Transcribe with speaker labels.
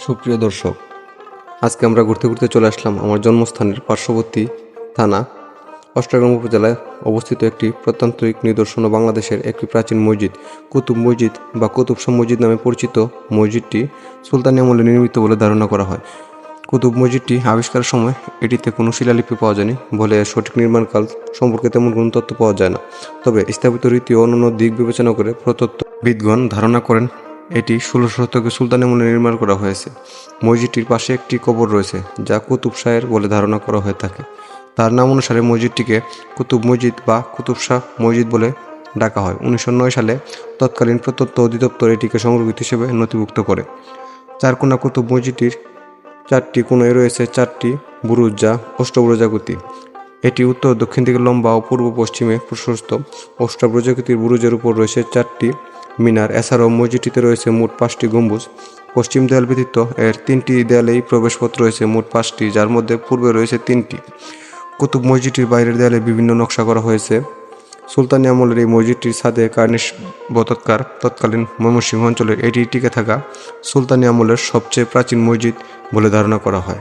Speaker 1: সুপ্রিয় দর্শক, আজকে আমরা ঘুরতে ঘুরতে চলে আসলাম আমার জন্মস্থানের পার্শ্ববর্তী থানা অষ্টগ্রাম উপজেলায় অবস্থিত একটি প্রত্নতাত্ত্বিক নিদর্শন ও বাংলাদেশের একটি প্রাচীন মসজিদ কুতুব মসজিদ বা কুতুব শাহ মসজিদ নামে পরিচিত। মসজিদটি সুলতানি আমলে নির্মিত বলে ধারণা করা হয়। কুতুব মসজিদটি আবিষ্কারের সময় এটিতে কোনো শিলালিপি পাওয়া যায়নি বলে সঠিক নির্মাণকাল সম্পর্কে তেমন কোনো তথ্য পাওয়া যায় না। তবে স্থাপিত রীতি ও অন্যান্য দিক বিবেচনা করে প্রত্নতত্ত্ববিদগণ ধারণা করেন এটি 16 শতকে সুলতানি আমলে নির্মাণ করা হয়েছে। মসজিদটির পাশে একটি কবর রয়েছে যা কুতুব শাহের বলে ধারণা করা হয়ে থাকে। তার নাম অনুসারে মসজিদটিকে কুতুব মসজিদ বা কুতুব শাহ মসজিদ বলে ডাকা হয়। 1909 সালে তৎকালীন প্রত্নতত্ত্ব অধিদপ্তর এটিকে সংরক্ষিত হিসেবে নথিভুক্ত করে। চারকোনা কুতুব মসজিদটির 4টি কোণায় রয়েছে 4টি বুরুজ যা অষ্টভুজাকৃতি। এটি উত্তর দক্ষিণ দিকে লম্বা ও পূর্ব পশ্চিমে প্রশস্ত। অষ্টভুজাকৃতির বুরুজের উপর রয়েছে 4টি মিনার। এছাড়াও মসজিদটিতে রয়েছে মোট 5টি গম্বুজ। পশ্চিম দেয়াল ব্যতীত এর 3টি দেয়ালেই প্রবেশপথ রয়েছে মোট 5টি, যার মধ্যে পূর্বে রয়েছে 3টি। কুতুব মসজিদটির বাইরের দেয়ালে বিভিন্ন নকশা করা হয়েছে। সুলতানি আমলের এই মসজিদটির ছাদে কার্নিশ বতৎকার। তৎকালীন ময়মনসিংহ অঞ্চলের এটি টিকে থাকা সুলতানি আমলের সবচেয়ে প্রাচীন মসজিদ বলে ধারণা করা হয়।